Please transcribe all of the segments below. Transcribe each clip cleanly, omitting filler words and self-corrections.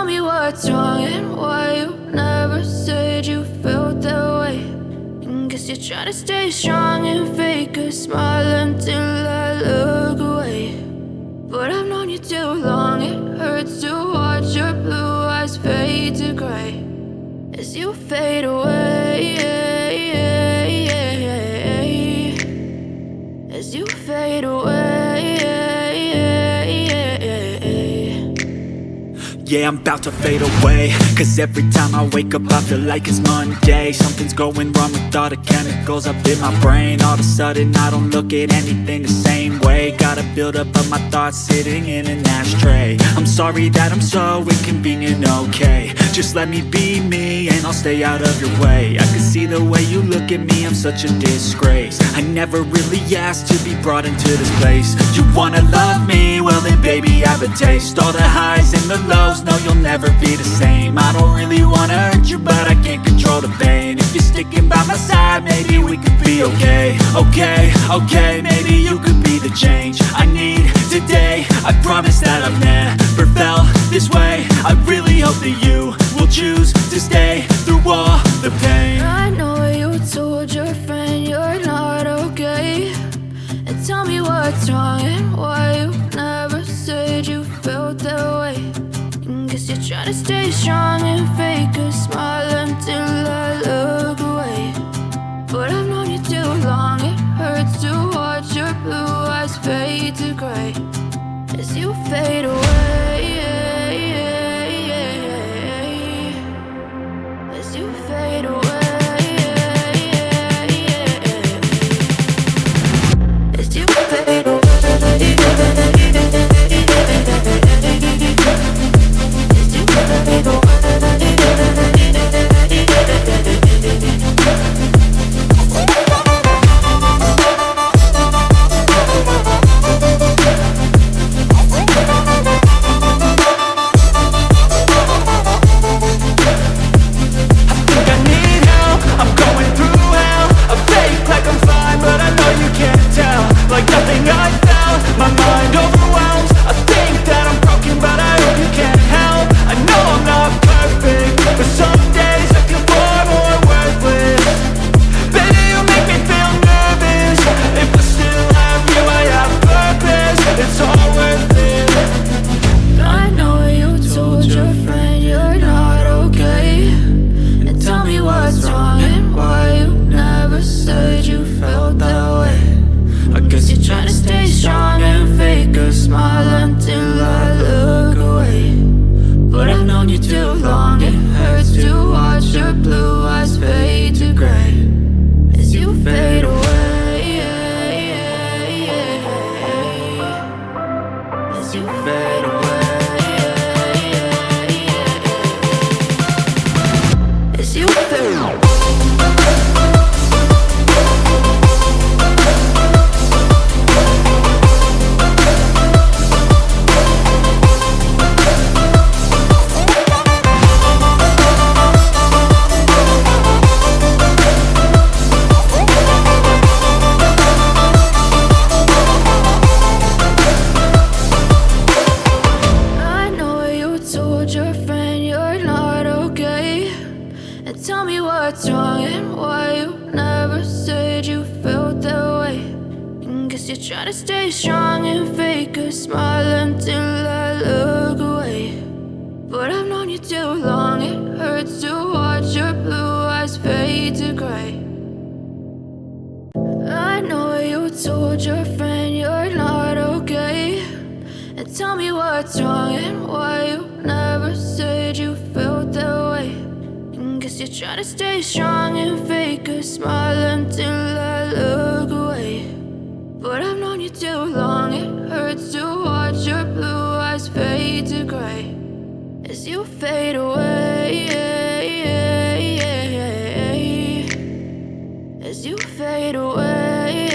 tell me what's wrong and why you never said you felt that way. And guess you're trying to stay strong and fake a smile until I look away. But I've known you too long, it hurts to watch your blue eyes fade to gray as you fade away, as you fade away. Yeah, I'm about to fade away, cause every time I wake up I feel like it's Monday. Something's going wrong with all the chemicals up in my brain. All of a sudden I don't look at anything the same way. Gotta build up of my thoughts sitting in an ashtray. I'm sorry that I'm so inconvenient, okay. Just let me be me and I'll stay out of your way. I can see the way you look at me, I'm such a disgrace. I never really asked to be brought into this place. You wanna love me? Well then baby I have a taste. All the highs and the lows, no you'll never be the same. I don't really wanna hurt you but I can't control the pain. If you're sticking by my side maybe we could be okay. Okay, maybe you could be the change I need today. I promise that I've never felt this way. I really hope that you will choose to stay through all the pain. I know you told your friend you're not okay, and tell me what's wrong and why you never said you felt that way. And guess you're trying to stay strong and fake a smile until I look away. But I've known you too long, it hurts to watch your blue eyes fade to gray as you fade away, as you fade away, as you fade away. Try to stay strong and fake a smile until I look away. But I've known you too long, it hurts to watch your blue eyes fade to gray. I know you told your friend you're not okay, and tell me what's wrong and why you never said you felt that way. And guess you're trying to stay strong and fake a smile until I look away. But I've known you too long, it hurts to watch your blue eyes fade to gray as you fade away, as you fade away.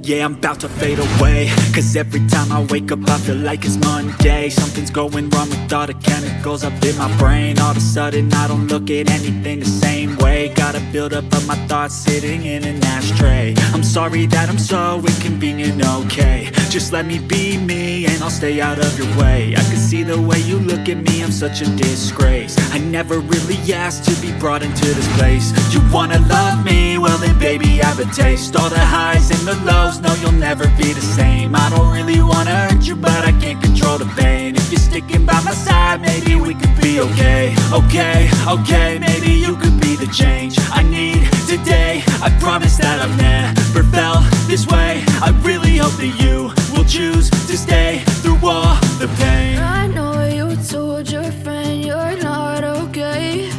Yeah, I'm about to fade away, cause every time I wake up I feel like it's Monday. Something's going wrong with all the chemicals up in my brain. All of a sudden I don't look at anything the same way. Gotta build up of my thoughts sitting in an ashtray. I'm sorry that I'm so inconvenient, okay. Just let me be me and I'll stay out of your way. I can see the way you look at me, I'm such a disgrace. I never really asked to be brought into this place. You wanna love me? Well then baby, have a taste. All the highs and the lows, no you'll never be the same. I don't really wanna hurt you, but I can't control the pain. If you're sticking by my side, maybe we could be okay. Okay, maybe you could be the change I need today. I promise that I've never felt this way. I really hope that you will choose to stay through all the pain. I know you told your friend you're not okay,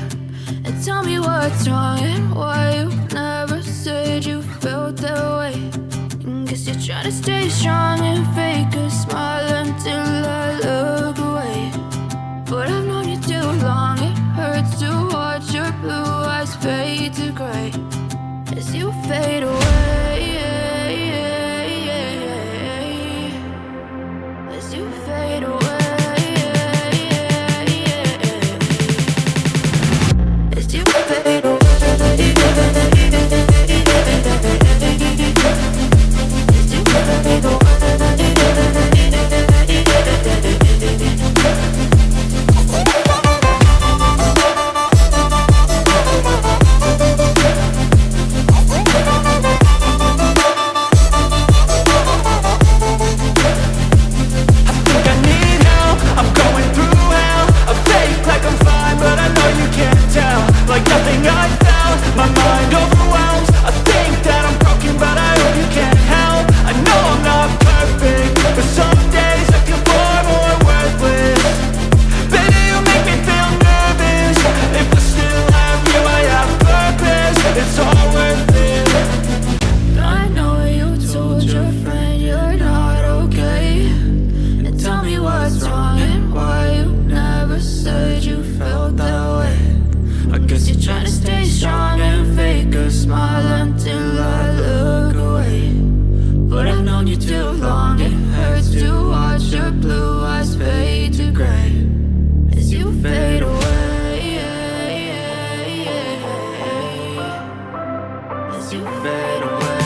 and tell me what's wrong and why you never said you felt that way. And guess you're trying to stay strong and fake a smile until I look away. But I've known you too long, it hurts to watch your blue eyes fade to gray as you fade away. As you fade away. As you fade away. As you fade away. Like nothing I felt, my mind overwhelms. I think that I'm broken, but I hope you can't help. I know I'm not perfect, but some days I feel far more worthless. Baby, you make me feel nervous. If I still have you, I have purpose. It's all worth it. I know you told your friend you're not okay, and tell me what's wrong and why you never said you felt that way. I guess you're trying to stay strong and fake a smile until I look away. But I've known you too long, it hurts to watch your blue eyes fade to gray as you fade away. As you fade away.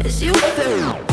As you fade away.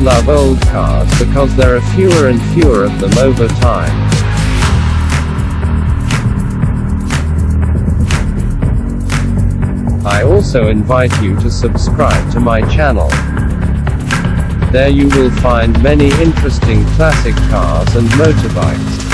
love old cars because there are fewer and fewer of them over time. I also invite you to subscribe to my channel. There you will find many interesting classic cars and motorbikes.